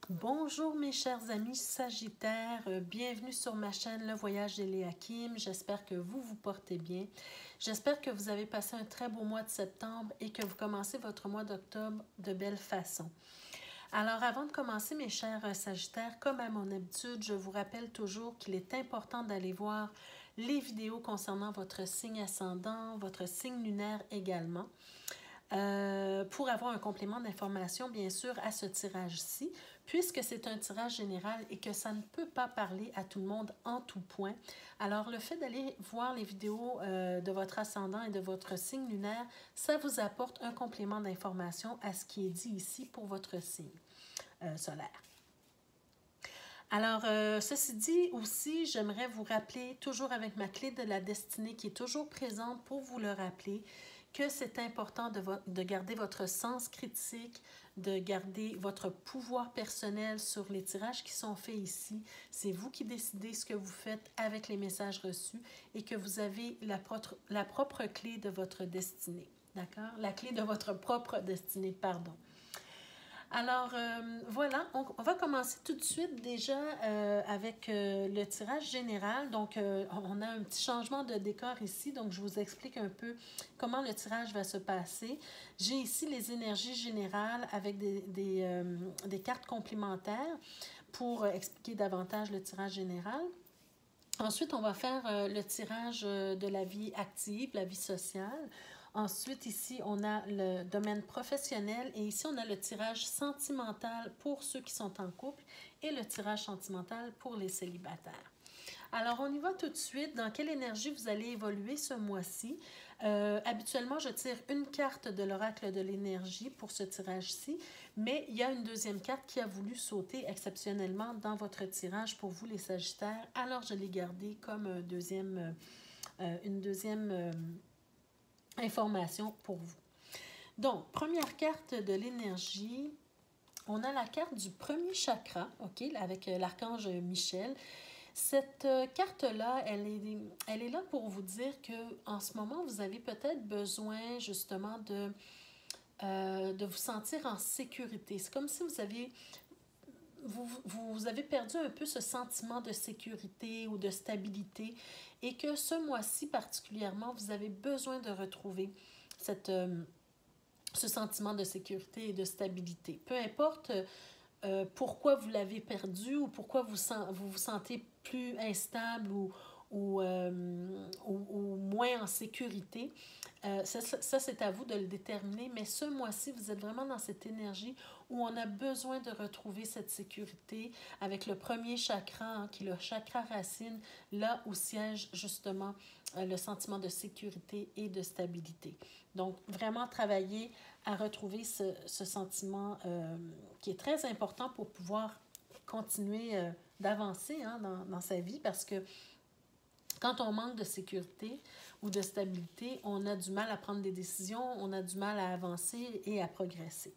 Bonjour mes chers amis Sagittaires, bienvenue sur ma chaîne Le Voyage d'Eliakim. J'espère que vous vous portez bien. J'espère que vous avez passé un très beau mois de septembre et que vous commencez votre mois d'octobre de belle façon. Alors avant de commencer mes chers Sagittaires, comme à mon habitude, je vous rappelle toujours qu'il est important d'aller voir les vidéos concernant votre signe ascendant, votre signe lunaire également. Pour avoir un complément d'information, bien sûr, à ce tirage-ci, puisque c'est un tirage général et que ça ne peut pas parler à tout le monde en tout point. Alors, le fait d'aller voir les vidéos de votre ascendant et de votre signe lunaire, ça vous apporte un complément d'information à ce qui est dit ici pour votre signe solaire. Alors, ceci dit aussi, j'aimerais vous rappeler, toujours avec ma clé de la destinée qui est toujours présente pour vous le rappeler, que c'est important de garder votre sens critique, de garder votre pouvoir personnel sur les tirages qui sont faits ici. C'est vous qui décidez ce que vous faites avec les messages reçus et que vous avez la propre clé de votre destinée. D'accord? La clé de votre propre destinée, pardon. Alors, voilà, on va commencer tout de suite déjà avec le tirage général. Donc, on a un petit changement de décor ici, donc je vous explique un peu comment le tirage va se passer. J'ai ici les énergies générales avec des cartes complémentaires pour expliquer davantage le tirage général. Ensuite, on va faire le tirage de la vie active, la vie sociale. Ensuite, ici, on a le domaine professionnel et ici, on a le tirage sentimental pour ceux qui sont en couple et le tirage sentimental pour les célibataires. Alors, on y va tout de suite. Dans quelle énergie vous allez évoluer ce mois-ci? Habituellement, je tire une carte de l'oracle de l'énergie pour ce tirage-ci, mais il y a une deuxième carte qui a voulu sauter exceptionnellement dans votre tirage pour vous, les Sagittaires. Alors, je l'ai gardée comme une deuxième information pour vous. Donc, première carte de l'énergie, on a la carte du premier chakra, OK, avec l'archange Michel. Cette carte-là, elle est là pour vous dire qu'en ce moment, vous avez peut-être besoin justement de vous sentir en sécurité. C'est comme si vous avez perdu un peu ce sentiment de sécurité ou de stabilité et que ce mois-ci particulièrement, vous avez besoin de retrouver ce sentiment de sécurité et de stabilité. Peu importe pourquoi vous l'avez perdu ou pourquoi vous vous sentez plus instable ou moins en sécurité. Ça c'est à vous de le déterminer, mais ce mois-ci, vous êtes vraiment dans cette énergie où on a besoin de retrouver cette sécurité avec le premier chakra, hein, qui est le chakra racine, là où siège justement le sentiment de sécurité et de stabilité. Donc, vraiment travailler à retrouver ce sentiment qui est très important pour pouvoir continuer d'avancer hein, dans sa vie parce que quand on manque de sécurité ou de stabilité, on a du mal à prendre des décisions, on a du mal à avancer et à progresser.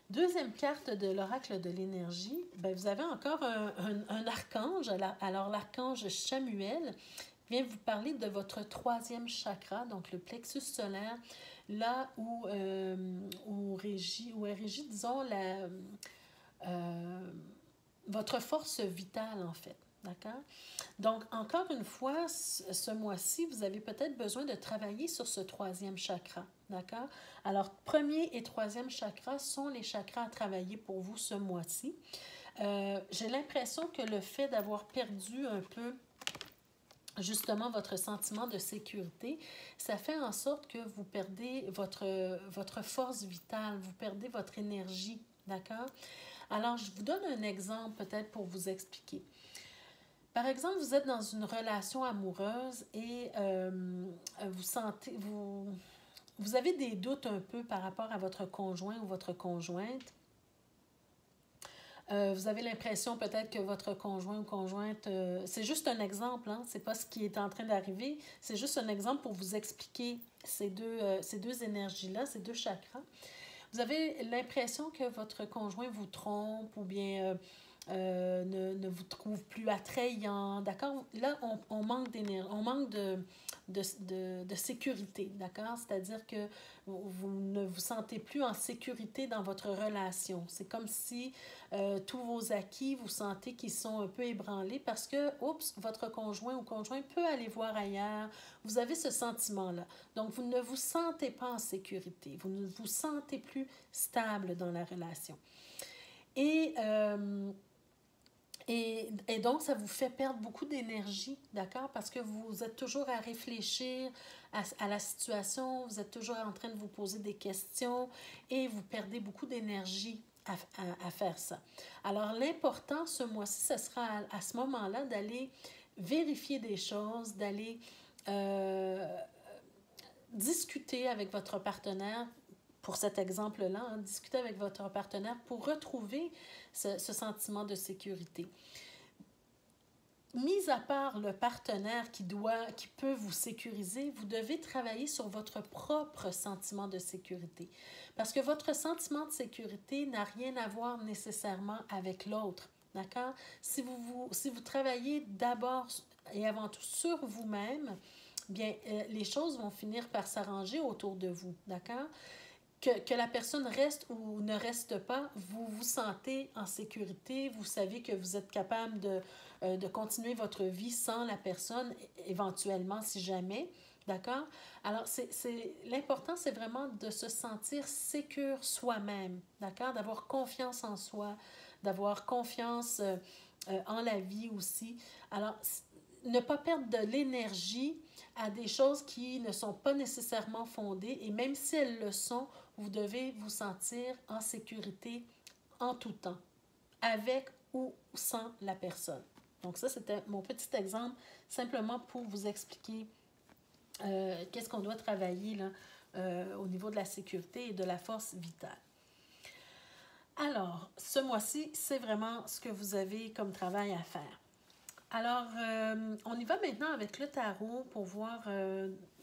Deuxième carte de l'oracle de l'énergie, vous avez encore un archange. Alors, l'archange Chamuel vient vous parler de votre troisième chakra, donc le plexus solaire, là où est régie, disons, votre force vitale, en fait. D'accord? Donc, encore une fois, ce mois-ci, vous avez peut-être besoin de travailler sur ce troisième chakra. D'accord? Alors, premier et troisième chakra sont les chakras à travailler pour vous ce mois-ci. J'ai l'impression que le fait d'avoir perdu un peu justement votre sentiment de sécurité, ça fait en sorte que vous perdez votre force vitale, vous perdez votre énergie. D'accord? Alors, je vous donne un exemple peut-être pour vous expliquer. Par exemple, vous êtes dans une relation amoureuse et vous avez des doutes un peu par rapport à votre conjoint ou votre conjointe. Vous avez l'impression peut-être que votre conjoint ou conjointe, c'est juste un exemple, hein, c'est pas ce qui est en train d'arriver, c'est juste un exemple pour vous expliquer ces deux énergies-là, ces deux chakras. Vous avez l'impression que votre conjoint vous trompe ou bien ne vous trouve plus attrayant, d'accord? Là, on manque d'énergie, on manque de sécurité, d'accord? C'est-à-dire que vous ne vous sentez plus en sécurité dans votre relation. C'est comme si tous vos acquis, vous sentez qu'ils sont un peu ébranlés parce que, oups, votre conjoint ou conjoint peut aller voir ailleurs. Vous avez ce sentiment-là. Donc, vous ne vous sentez pas en sécurité. Vous ne vous sentez plus stable dans la relation. Et donc, ça vous fait perdre beaucoup d'énergie, d'accord? Parce que vous êtes toujours à réfléchir à la situation, vous êtes toujours en train de vous poser des questions et vous perdez beaucoup d'énergie à faire ça. Alors, l'important ce mois-ci, ce sera à ce moment-là d'aller vérifier des choses, d'aller discuter avec votre partenaire. Pour cet exemple-là, hein, discuter avec votre partenaire pour retrouver ce sentiment de sécurité. Mis à part le partenaire qui peut vous sécuriser, vous devez travailler sur votre propre sentiment de sécurité. Parce que votre sentiment de sécurité n'a rien à voir nécessairement avec l'autre. D'accord? Si vous travaillez d'abord et avant tout sur vous-même, bien, les choses vont finir par s'arranger autour de vous. D'accord? Que la personne reste ou ne reste pas, vous vous sentez en sécurité, vous savez que vous êtes capable de continuer votre vie sans la personne, éventuellement, si jamais, d'accord? Alors, l'important, c'est vraiment de se sentir sécure soi-même, d'accord? D'avoir confiance en soi, d'avoir confiance en la vie aussi. Alors, ne pas perdre de l'énergie à des choses qui ne sont pas nécessairement fondées, et même si elles le sont, vous devez vous sentir en sécurité en tout temps, avec ou sans la personne. Donc ça, c'était mon petit exemple, simplement pour vous expliquer qu'est-ce qu'on doit travailler là, au niveau de la sécurité et de la force vitale. Alors, ce mois-ci, c'est vraiment ce que vous avez comme travail à faire. Alors, on y va maintenant avec le tarot pour voir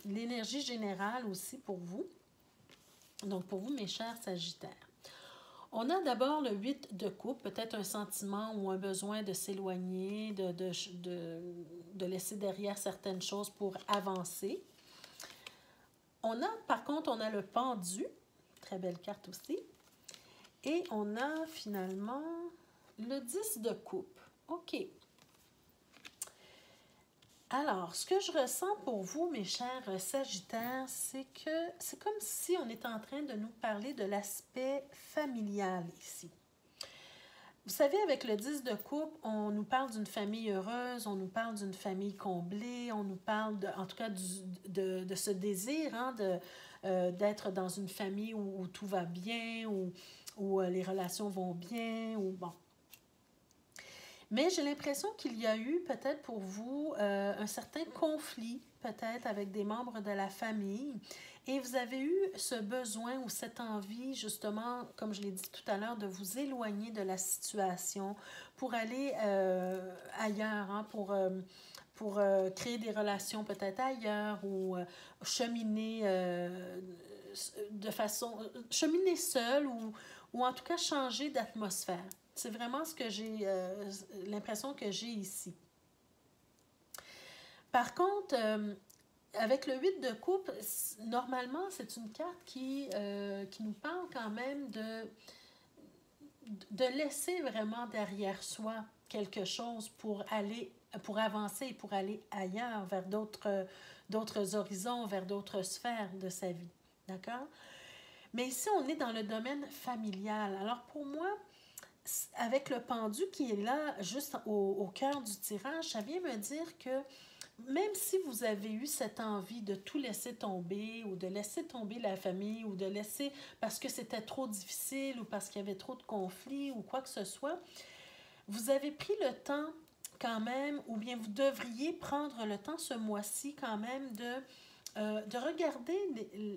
l'énergie générale aussi pour vous. Donc, pour vous, mes chers Sagittaires. On a d'abord le 8 de coupe, peut-être un sentiment ou un besoin de s'éloigner, de laisser derrière certaines choses pour avancer. Par contre, on a le pendu, très belle carte aussi. Et on a finalement le 10 de coupe. OK. Alors, ce que je ressens pour vous, mes chers Sagittaires, c'est que c'est comme si on était en train de nous parler de l'aspect familial ici. Vous savez, avec le 10 de coupe, on nous parle d'une famille heureuse, on nous parle d'une famille comblée, on nous parle, en tout cas, de ce désir hein, d'être dans une famille où tout va bien, où les relations vont bien, ou bon. Mais j'ai l'impression qu'il y a eu peut-être pour vous un certain conflit, peut-être avec des membres de la famille, et vous avez eu ce besoin ou cette envie, justement, comme je l'ai dit tout à l'heure, de vous éloigner de la situation pour aller ailleurs, hein, pour créer des relations peut-être ailleurs ou cheminer cheminer seul ou en tout cas changer d'atmosphère. C'est vraiment ce que j'ai l'impression que j'ai ici. Par contre, avec le 8 de coupe, normalement, c'est une carte qui nous parle quand même de laisser vraiment derrière soi quelque chose pour avancer et pour aller ailleurs, vers d'autres horizons, vers d'autres sphères de sa vie. D'accord? Mais ici, on est dans le domaine familial. Alors, pour moi, avec le pendu qui est là, juste au cœur du tirage, ça vient me dire que même si vous avez eu cette envie de tout laisser tomber ou de laisser tomber la famille ou de laisser parce que c'était trop difficile ou parce qu'il y avait trop de conflits ou quoi que ce soit, vous avez pris le temps quand même, ou bien vous devriez prendre le temps ce mois-ci quand même de regarder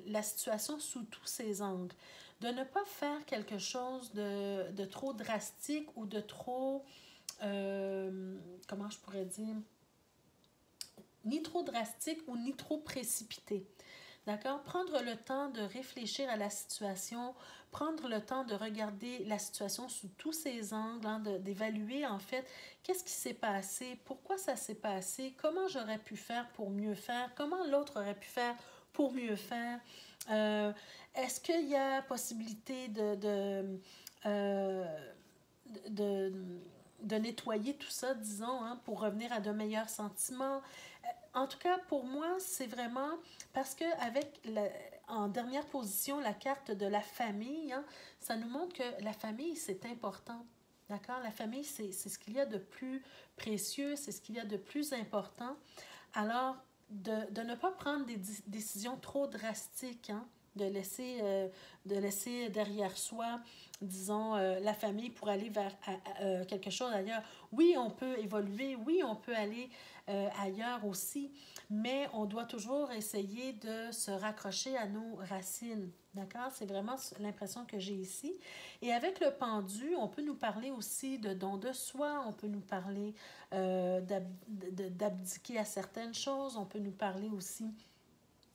la situation sous tous ses angles, de ne pas faire quelque chose de trop drastique ou de trop, comment je pourrais dire, ni trop drastique ou ni trop précipité. D'accord? Prendre le temps de réfléchir à la situation, prendre le temps de regarder la situation sous tous ses angles, hein, d'évaluer en fait qu'est-ce qui s'est passé, pourquoi ça s'est passé, comment j'aurais pu faire pour mieux faire, comment l'autre aurait pu faire pour mieux faire. Euh, Est-ce qu'il y a possibilité euh, de, de nettoyer tout ça, disons, hein, pour revenir à de meilleurs sentiments? En tout cas, pour moi, c'est vraiment parce que en dernière position, la carte de la famille, hein, ça nous montre que la famille, c'est important. D'accord? La famille, c'est ce qu'il y a de plus précieux, c'est ce qu'il y a de plus important. Alors, de ne pas prendre des décisions trop drastiques, hein, de laisser derrière soi, disons, la famille pour aller vers quelque chose ailleurs. Oui, on peut évoluer, oui, on peut aller ailleurs aussi, mais on doit toujours essayer de se raccrocher à nos racines. D'accord? C'est vraiment l'impression que j'ai ici. Et avec le pendu, on peut nous parler aussi de don de soi, on peut nous parler d'abdiquer à certaines choses, on peut nous parler aussi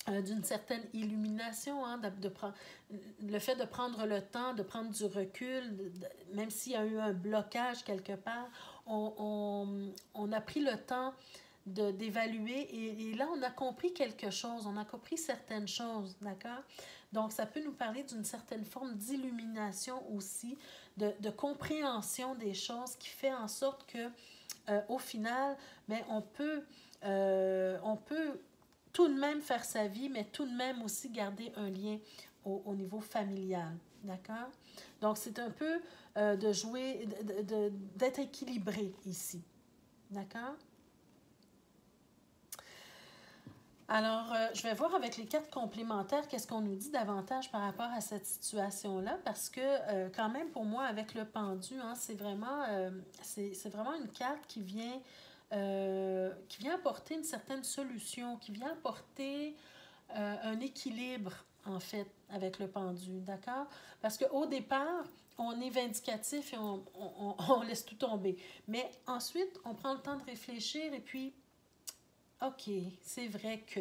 d'une certaine illumination, hein, le fait de prendre le temps, de prendre du recul, même s'il y a eu un blocage quelque part, on a pris le temps d'évaluer et là, on a compris quelque chose, on a compris certaines choses, d'accord? Donc, ça peut nous parler d'une certaine forme d'illumination aussi, de compréhension des choses qui fait en sorte que, au final, ben, on peut tout de même faire sa vie, mais tout de même aussi garder un lien au niveau familial. D'accord? Donc, c'est un peu de jouer, d'être équilibré ici. D'accord? Alors, je vais voir avec les cartes complémentaires qu'est-ce qu'on nous dit davantage par rapport à cette situation-là, parce que quand même pour moi, avec le pendu, hein, c'est vraiment une carte qui vient apporter une certaine solution, qui vient apporter un équilibre, en fait, avec le pendu, d'accord? Parce qu'au départ, on est vindicatif et on laisse tout tomber. Mais ensuite, on prend le temps de réfléchir et puis OK, c'est vrai que.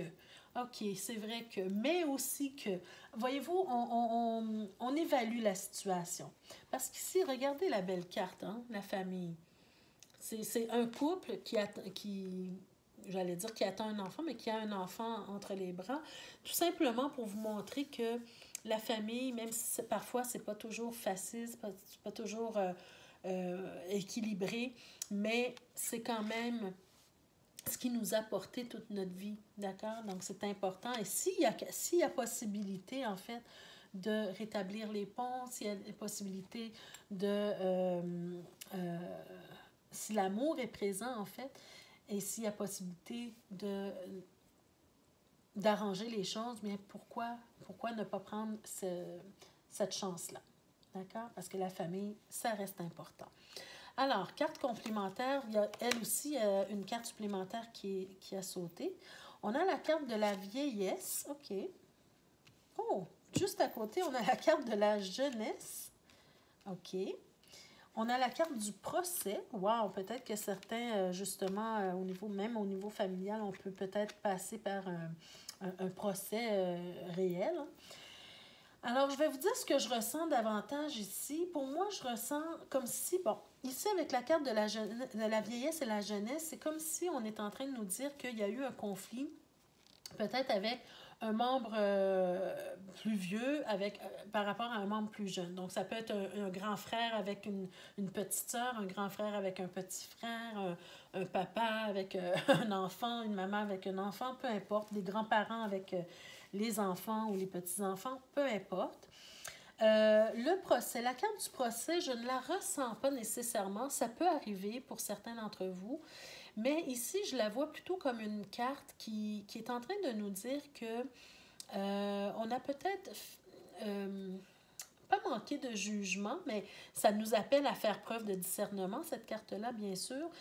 OK, c'est vrai que. Mais aussi que. Voyez-vous, on évalue la situation. Parce qu'ici, regardez la belle carte, hein, la famille. C'est un couple j'allais dire, qui attend un enfant, mais qui a un enfant entre les bras, tout simplement pour vous montrer que la famille, même si parfois c'est pas toujours facile, c'est pas toujours équilibré, mais c'est quand même ce qui nous a porté toute notre vie, d'accord? Donc, c'est important. Et s'il y a possibilité, en fait, de rétablir les ponts, s'il y a possibilité euh, si l'amour est présent, en fait, et s'il y a possibilité d'arranger les choses, bien, pourquoi ne pas prendre cette chance-là? D'accord? Parce que la famille, ça reste important. Alors, carte complémentaire, il y a elle aussi une carte supplémentaire qui a sauté. On a la carte de la vieillesse. OK. Oh, juste à côté, on a la carte de la jeunesse. OK. On a la carte du procès. Wow, peut-être que certains, justement, même au niveau familial, on peut peut-être passer par un procès réel. Alors, je vais vous dire ce que je ressens davantage ici. Pour moi, je ressens comme si, bon, ici avec la carte de la vieillesse et la jeunesse, c'est comme si on est en train de nous dire qu'il y a eu un conflit, peut-être avec un membre plus vieux par rapport à un membre plus jeune. Donc, ça peut être un grand frère avec une petite sœur, un grand frère avec un petit frère, un papa avec un enfant, une maman avec un enfant, peu importe, des grands-parents avec les enfants ou les petits-enfants, peu importe. Le procès, la carte du procès, je ne la ressens pas nécessairement. Ça peut arriver pour certains d'entre vous. Mais ici, je la vois plutôt comme une carte qui est en train de nous dire que on a peut-être pas manqué de jugement, mais ça nous appelle à faire preuve de discernement, cette carte-là, bien sûr,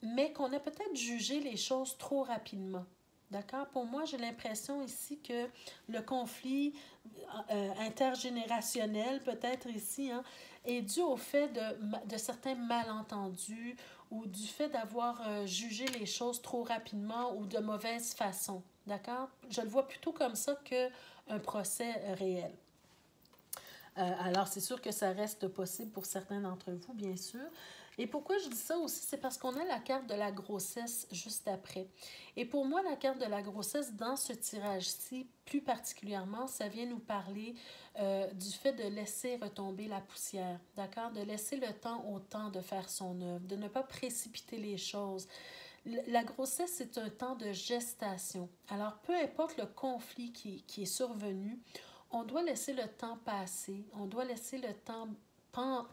mais qu'on a peut-être jugé les choses trop rapidement. D'accord? Pour moi, j'ai l'impression ici que le conflit intergénérationnel, peut-être ici, hein, est dû au fait de certains malentendus ou du fait d'avoir jugé les choses trop rapidement ou de mauvaise façon. d'accord? Je le vois plutôt comme ça qu'un procès réel. Alors, c'est sûr que ça reste possible pour certains d'entre vous, bien sûr. Et pourquoi je dis ça aussi, c'est parce qu'on a la carte de la grossesse juste après. Et pour moi, la carte de la grossesse, dans ce tirage-ci, plus particulièrement, ça vient nous parler du fait de laisser retomber la poussière, d'accord? De laisser le temps au temps de faire son œuvre, de ne pas précipiter les choses. La grossesse, c'est un temps de gestation. Alors, peu importe le conflit qui est survenu, on doit laisser le temps passer, on doit laisser le temps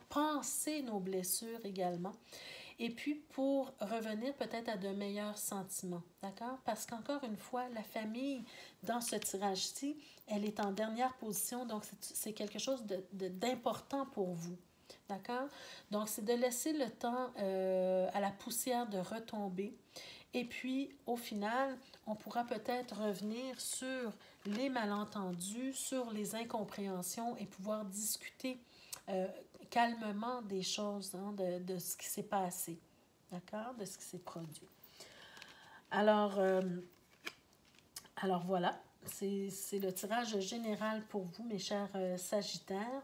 penser nos blessures également. Et puis pour revenir peut-être à de meilleurs sentiments, d'accord? Parce qu'encore une fois, la famille, dans ce tirage-ci, elle est en dernière position, donc c'est quelque chose d'important pour vous. D'accord? Donc, c'est de laisser le temps à la poussière de retomber. Et puis, au final, on pourra peut-être revenir sur les malentendus, sur les incompréhensions et pouvoir discuter calmement des choses, hein, de ce qui s'est passé, d'accord? De ce qui s'est produit. Alors voilà, c'est le tirage général pour vous, mes chers Sagittaires.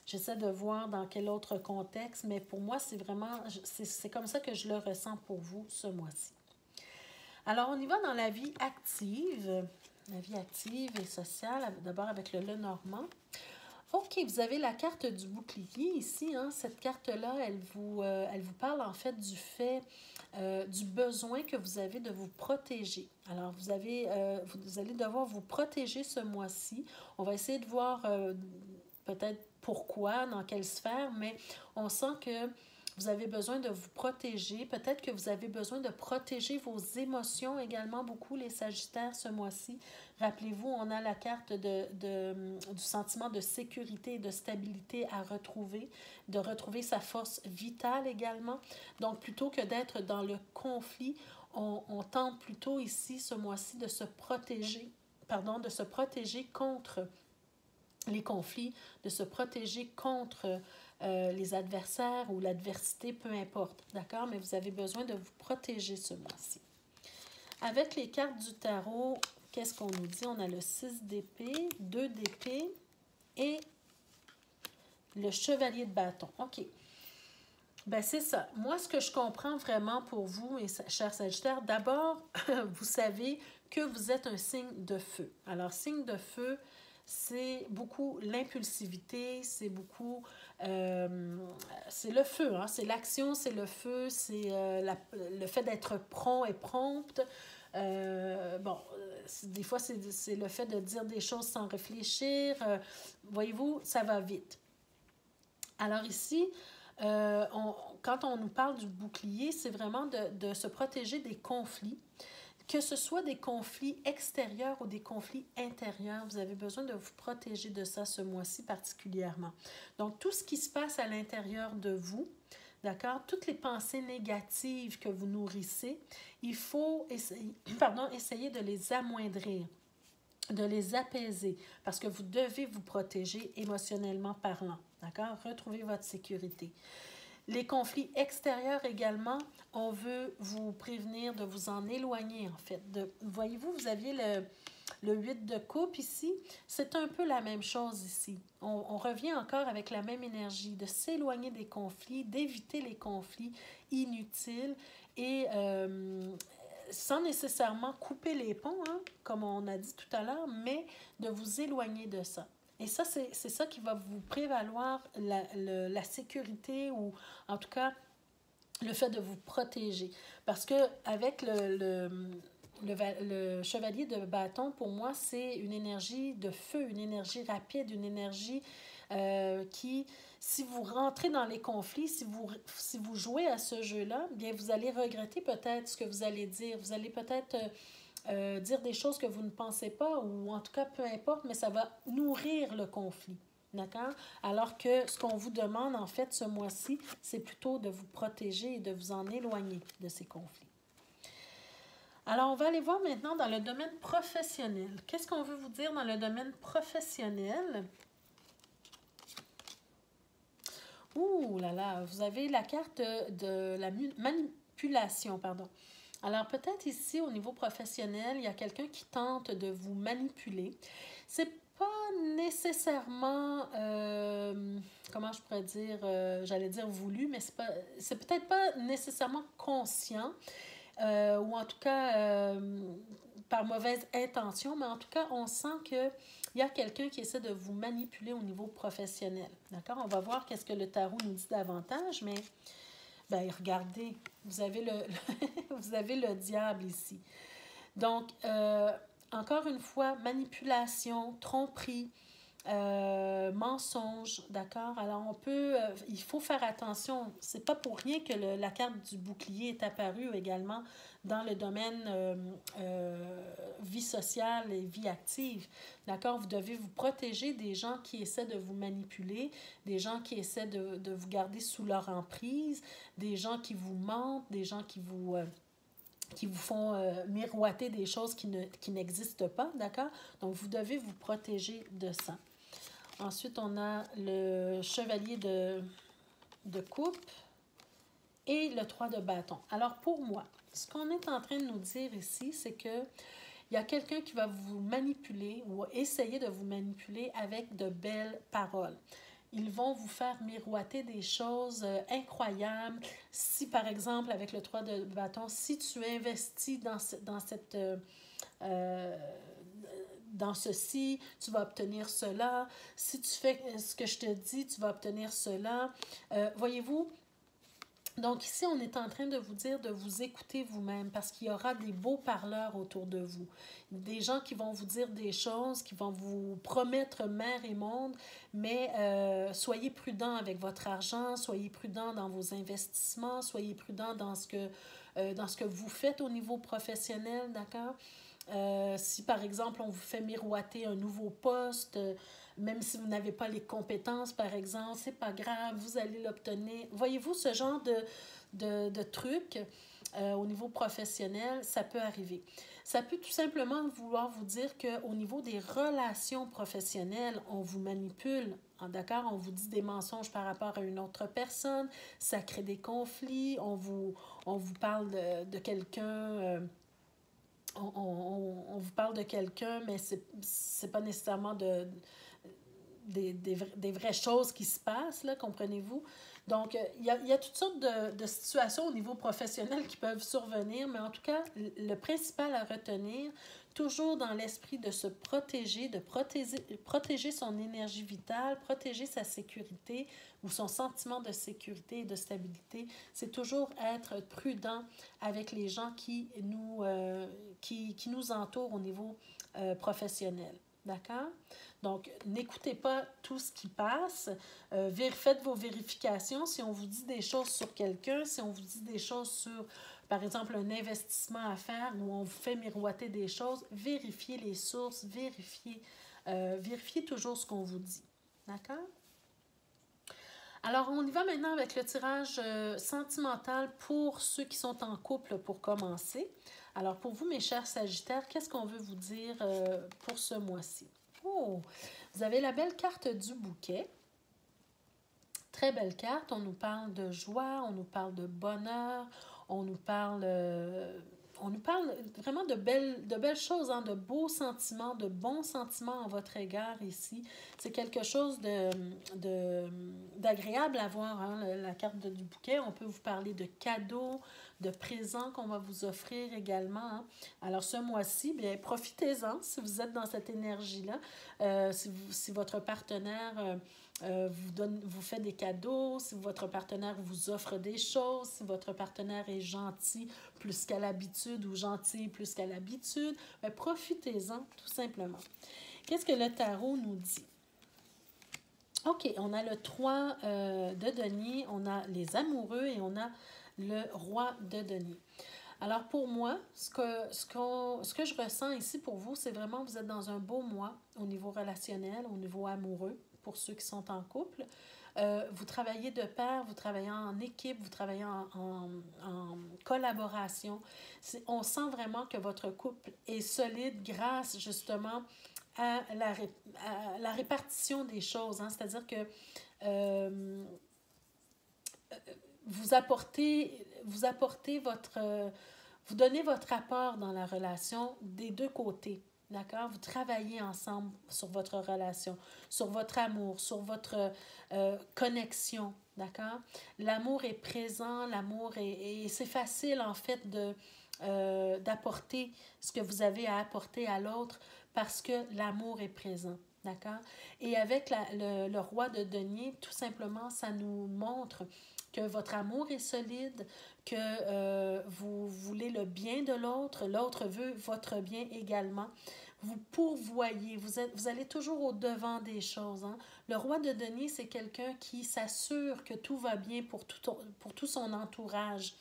J'essaie de voir dans quel autre contexte, mais pour moi, c'est vraiment, c'est comme ça que je le ressens pour vous ce mois-ci. Alors, on y va dans la vie active et sociale, d'abord avec le Lenormand. OK, vous avez la carte du bouclier ici. Hein. Cette carte-là, elle vous parle en fait du besoin que vous avez de vous protéger. Alors, vous allez devoir vous protéger ce mois-ci. On va essayer de voir peut-être pourquoi, dans quelle sphère, mais on sent que vous avez besoin de vous protéger. Peut-être que vous avez besoin de protéger vos émotions également beaucoup, les Sagittaires, ce mois-ci. Rappelez-vous, on a la carte du sentiment de sécurité et de stabilité à retrouver, de retrouver sa force vitale également. Donc, plutôt que d'être dans le conflit, on tente plutôt ici, ce mois-ci, de se protéger contre les conflits, de se protéger contre les adversaires ou l'adversité, peu importe, d'accord? Mais vous avez besoin de vous protéger ce mois-ci. Avec les cartes du tarot, qu'est-ce qu'on nous dit? On a le 6 d'épée, 2 d'épée et le chevalier de bâton. OK. Ben c'est ça. Moi, ce que je comprends vraiment pour vous, mes chers Sagittaires, d'abord, vous savez que vous êtes un signe de feu. Alors, signe de feu, c'est beaucoup l'impulsivité, c'est beaucoup... c'est le feu, hein? C'est l'action, c'est le feu, c'est le fait d'être prompt et prompte. Des fois, c'est le fait de dire des choses sans réfléchir. Voyez-vous, ça va vite. Alors ici, quand on nous parle du bouclier, c'est vraiment de se protéger des conflits. Que ce soit des conflits extérieurs ou des conflits intérieurs, vous avez besoin de vous protéger de ça ce mois-ci particulièrement. Donc, tout ce qui se passe à l'intérieur de vous, d'accord, toutes les pensées négatives que vous nourrissez, il faut essayer de les amoindrir, de les apaiser, parce que vous devez vous protéger émotionnellement parlant, d'accord? Retrouvez votre sécurité. Les conflits extérieurs également, on veut vous prévenir de vous en éloigner, en fait. Voyez-vous, vous aviez le 8 de coupe ici. C'est un peu la même chose ici. On revient encore avec la même énergie, de s'éloigner des conflits, d'éviter les conflits inutiles et sans nécessairement couper les ponts, hein, comme on a dit tout à l'heure, mais de vous éloigner de ça. Et ça, c'est ça qui va vous prévaloir la sécurité ou en tout cas le fait de vous protéger. Parce que avec le chevalier de bâton, pour moi, c'est une énergie de feu, une énergie rapide, une énergie qui, si vous rentrez dans les conflits, si vous jouez à ce jeu-là, bien vous allez regretter peut-être ce que vous allez dire. Vous allez peut-être... dire des choses que vous ne pensez pas, ou en tout cas, peu importe, mais ça va nourrir le conflit. D'accord? Alors que ce qu'on vous demande, en fait, ce mois-ci, c'est plutôt de vous protéger et de vous en éloigner de ces conflits. Alors, on va aller voir maintenant dans le domaine professionnel. Qu'est-ce qu'on veut vous dire dans le domaine professionnel? Ouh là là, vous avez la carte de la manipulation, pardon. Alors peut-être ici, au niveau professionnel, il y a quelqu'un qui tente de vous manipuler. C'est pas nécessairement, comment je pourrais dire, j'allais dire voulu, mais c'est peut-être pas nécessairement conscient, ou en tout cas par mauvaise intention, mais en tout cas, on sent que il y a quelqu'un qui essaie de vous manipuler au niveau professionnel. D'accord? On va voir qu'est-ce que le tarot nous dit davantage, mais ben, regardez, vous avez vous avez le diable ici. Donc, encore une fois, manipulation, tromperie, mensonge, d'accord? Alors, il faut faire attention. C'est pas pour rien que la carte du bouclier est apparue également dans le domaine vie sociale et vie active, d'accord? Vous devez vous protéger des gens qui essaient de vous manipuler, des gens qui essaient de vous garder sous leur emprise, des gens qui vous mentent, des gens qui vous font miroiter des choses qui n'existent pas, d'accord? Donc, vous devez vous protéger de ça. Ensuite, on a le chevalier de coupe et le 3 de bâton. Alors, pour moi, ce qu'on est en train de nous dire ici, c'est que il y a quelqu'un qui va vous manipuler ou essayer de vous manipuler avec de belles paroles. Ils vont vous faire miroiter des choses incroyables. Si, par exemple, avec le 3 de bâton, si tu investis dans ceci, tu vas obtenir cela. Si tu fais ce que je te dis, tu vas obtenir cela. Voyez-vous, donc ici, on est en train de vous dire de vous écouter vous-même parce qu'il y aura des beaux parleurs autour de vous. Des gens qui vont vous dire des choses, qui vont vous promettre mer et monde, mais soyez prudent avec votre argent, soyez prudent dans vos investissements, soyez prudent dans ce que vous faites au niveau professionnel, d'accord? Si par exemple on vous fait miroiter un nouveau poste, même si vous n'avez pas les compétences par exemple, c'est pas grave, vous allez l'obtenir. Voyez-vous, ce genre de trucs au niveau professionnel, ça peut arriver. Ça peut tout simplement vouloir vous dire qu'au niveau des relations professionnelles, on vous manipule, d'accord? On vous dit des mensonges par rapport à une autre personne, ça crée des conflits, on vous parle de quelqu'un... on vous parle de quelqu'un, mais c'est pas nécessairement des vraies choses qui se passent, là, comprenez-vous? Donc, il y a toutes sortes de situations au niveau professionnel qui peuvent survenir, mais en tout cas, le principal à retenir, toujours dans l'esprit de se protéger, de protéger son énergie vitale, protéger sa sécurité ou son sentiment de sécurité et de stabilité, c'est toujours être prudent avec les gens qui nous entourent au niveau professionnel. D'accord? Donc, n'écoutez pas tout ce qui passe. Faites vos vérifications. Si on vous dit des choses sur quelqu'un, si on vous dit des choses sur, par exemple, un investissement à faire où on vous fait miroiter des choses, vérifiez les sources, vérifiez toujours ce qu'on vous dit. D'accord? Alors, on y va maintenant avec le tirage sentimental pour ceux qui sont en couple pour commencer. Alors, pour vous, mes chers Sagittaires, qu'est-ce qu'on veut vous dire pour ce mois-ci? Oh, vous avez la belle carte du bouquet. Très belle carte. On nous parle de joie, on nous parle de bonheur, on nous parle vraiment de belles choses, hein, de beaux sentiments, de bons sentiments en votre égard ici. C'est quelque chose d'agréable à voir, hein, la carte du bouquet. On peut vous parler de cadeaux, de présents qu'on va vous offrir également. Hein. Alors ce mois-ci, bien, profitez-en si vous êtes dans cette énergie-là. Si votre partenaire... vous fait des cadeaux, si votre partenaire vous offre des choses, si votre partenaire est gentil plus qu'à l'habitude ou gentil plus qu'à l'habitude, profitez-en tout simplement. Qu'est-ce que le tarot nous dit? OK, on a le 3 de denier, on a les amoureux et on a le roi de denier. Alors pour moi, ce que je ressens ici pour vous, c'est vraiment que vous êtes dans un beau mois au niveau relationnel, au niveau amoureux, pour ceux qui sont en couple. Vous travaillez de pair, vous travaillez en équipe, vous travaillez en collaboration. On sent vraiment que votre couple est solide grâce justement à la répartition des choses. Hein? C'est-à-dire que vous apportez Vous donnez votre apport dans la relation des deux côtés. D'accord? Vous travaillez ensemble sur votre relation, sur votre amour, sur votre connexion. D'accord? L'amour est présent, l'amour est... Et c'est facile, en fait, d'apporter ce que vous avez à apporter à l'autre parce que l'amour est présent. D'accord? Et avec le roi de denier, tout simplement, ça nous montre que votre amour est solide, que vous voulez le bien de l'autre, l'autre veut votre bien également. Vous pourvoyez, vous allez toujours au-devant des choses. Hein? Le roi de denier, c'est quelqu'un qui s'assure que tout va bien pour tout son entourage.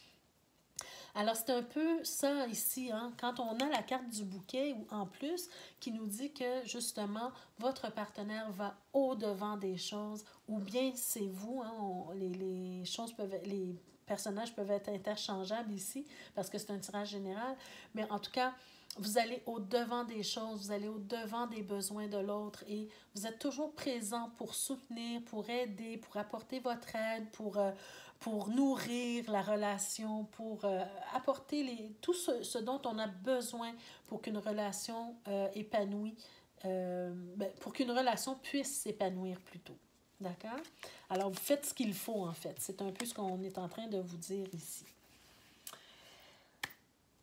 Alors, c'est un peu ça ici, hein? Quand on a la carte du bouquet ou en plus qui nous dit que justement votre partenaire va au-devant des choses ou bien c'est vous, hein? Les choses peuvent les personnages peuvent être interchangeables ici parce que c'est un tirage général, mais en tout cas, vous allez au-devant des choses, vous allez au-devant des besoins de l'autre et vous êtes toujours présent pour soutenir, pour aider, pour apporter votre aide, pour nourrir la relation, pour apporter tout ce dont on a besoin pour qu'une relation pour qu'une relation puisse s'épanouir plutôt. D'accord? Alors, vous faites ce qu'il faut, en fait. C'est un peu ce qu'on est en train de vous dire ici.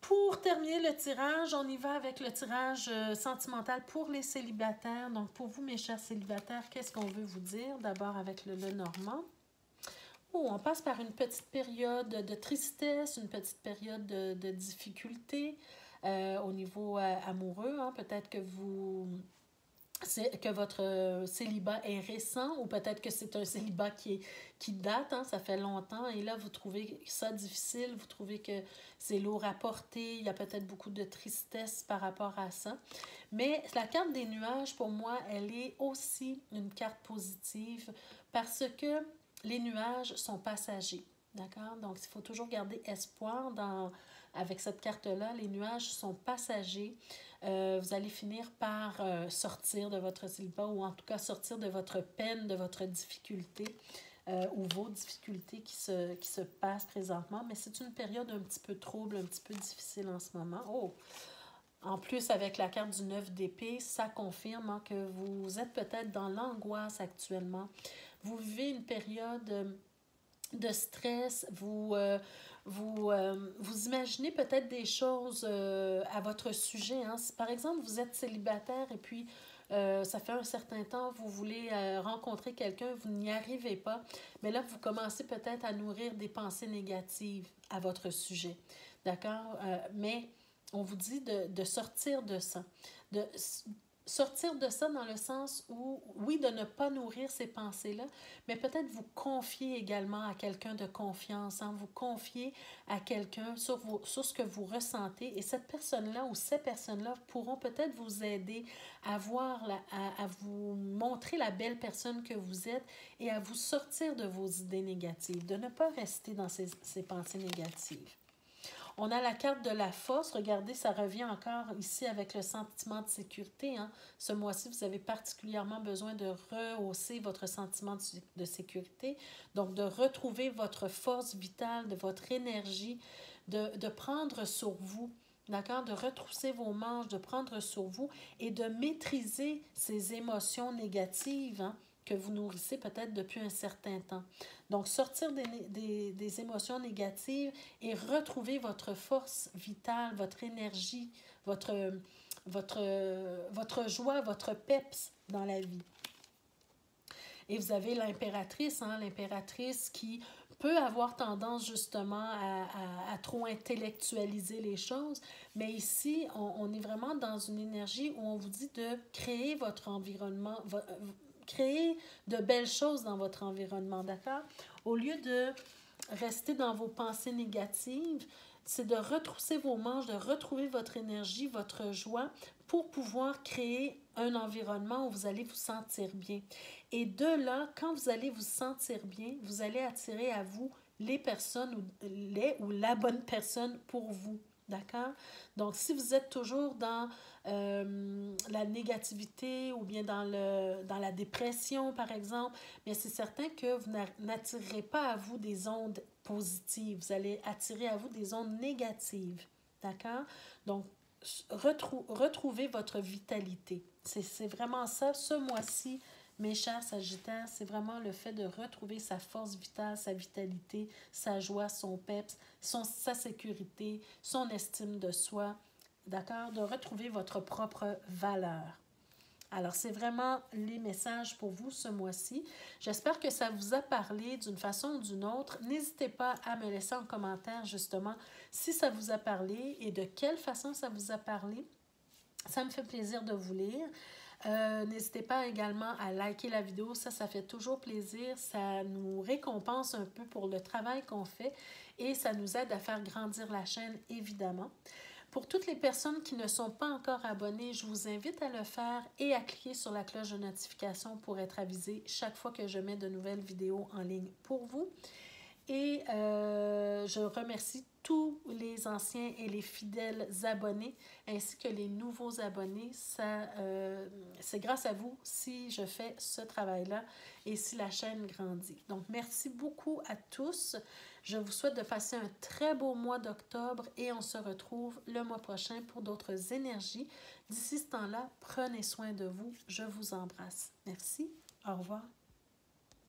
Pour terminer le tirage, on y va avec le tirage sentimental pour les célibataires. Donc, pour vous, mes chers célibataires, qu'est-ce qu'on veut vous dire? D'abord avec le Lenormand. Oh, on passe par une petite période de tristesse, une petite période de difficulté au niveau amoureux. Hein. Peut-être que votre célibat est récent ou peut-être que c'est un célibat qui date, hein, ça fait longtemps et là, vous trouvez ça difficile, vous trouvez que c'est lourd à porter, il y a peut-être beaucoup de tristesse par rapport à ça. Mais la carte des nuages, pour moi, elle est aussi une carte positive parce que les nuages sont passagers. D'accord? Donc, il faut toujours garder espoir avec cette carte-là. Les nuages sont passagers. Vous allez finir par sortir de votre célibat ou en tout cas sortir de votre peine, de votre difficulté ou vos difficultés qui se passent présentement. Mais c'est une période un petit peu trouble, un petit peu difficile en ce moment. Oh! En plus, avec la carte du 9 d'épée, ça confirme hein, que vous êtes peut-être dans l'angoisse actuellement. Vous vivez une période de stress, vous imaginez peut-être des choses à votre sujet. Hein. Si, par exemple, vous êtes célibataire et puis ça fait un certain temps, vous voulez rencontrer quelqu'un, vous n'y arrivez pas, mais là, vous commencez peut-être à nourrir des pensées négatives à votre sujet. D'accord? Mais on vous dit de sortir de ça. De sortir de ça dans le sens où, oui, de ne pas nourrir ces pensées-là, mais peut-être vous confier également à quelqu'un de confiance, hein, vous confier à quelqu'un sur ce que vous ressentez et cette personne-là ou ces personnes-là pourront peut-être vous aider à vous montrer la belle personne que vous êtes et à vous sortir de vos idées négatives, de ne pas rester dans ces pensées négatives. On a la carte de la force. Regardez, ça revient encore ici avec le sentiment de sécurité. Hein. Ce mois-ci, vous avez particulièrement besoin de rehausser votre sentiment de sécurité. Donc, de retrouver votre force vitale, de votre énergie, de prendre sur vous. D'accord? De retrousser vos manches, de prendre sur vous et de maîtriser ces émotions négatives hein, que vous nourrissez peut-être depuis un certain temps. Donc, sortir des émotions négatives et retrouver votre force vitale, votre énergie, votre joie, votre peps dans la vie. Et vous avez l'impératrice, hein, l'impératrice qui peut avoir tendance justement à trop intellectualiser les choses, mais ici, on est vraiment dans une énergie où on vous dit de créer votre environnement, créer de belles choses dans votre environnement, d'accord? Au lieu de rester dans vos pensées négatives, c'est de retrousser vos manches, de retrouver votre énergie, votre joie pour pouvoir créer un environnement où vous allez vous sentir bien. Et de là, quand vous allez vous sentir bien, vous allez attirer à vous les personnes ou la bonne personne pour vous. D'accord? Donc, si vous êtes toujours dans la négativité ou bien dans la dépression, par exemple, bien c'est certain que vous n'attirerez pas à vous des ondes positives. Vous allez attirer à vous des ondes négatives. D'accord? Donc, retrouvez votre vitalité. C'est vraiment ça. Ce mois-ci, mes chers Sagittaires, c'est vraiment le fait de retrouver sa force vitale, sa vitalité, sa joie, son peps, sa sécurité, son estime de soi. D'accord? De retrouver votre propre valeur. Alors, c'est vraiment les messages pour vous ce mois-ci. J'espère que ça vous a parlé d'une façon ou d'une autre. N'hésitez pas à me laisser en commentaire, justement, si ça vous a parlé et de quelle façon ça vous a parlé. Ça me fait plaisir de vous lire. N'hésitez pas également à liker la vidéo, ça fait toujours plaisir. Ça nous récompense un peu pour le travail qu'on fait et ça nous aide à faire grandir la chaîne, évidemment. Pour toutes les personnes qui ne sont pas encore abonnées, je vous invite à le faire et à cliquer sur la cloche de notification pour être avisé chaque fois que je mets de nouvelles vidéos en ligne pour vous. Et je remercie tous les anciens et les fidèles abonnés, ainsi que les nouveaux abonnés. C'est grâce à vous si je fais ce travail-là et si la chaîne grandit. Donc, merci beaucoup à tous. Je vous souhaite de passer un très beau mois d'octobre et on se retrouve le mois prochain pour d'autres énergies. D'ici ce temps-là, prenez soin de vous. Je vous embrasse. Merci. Au revoir.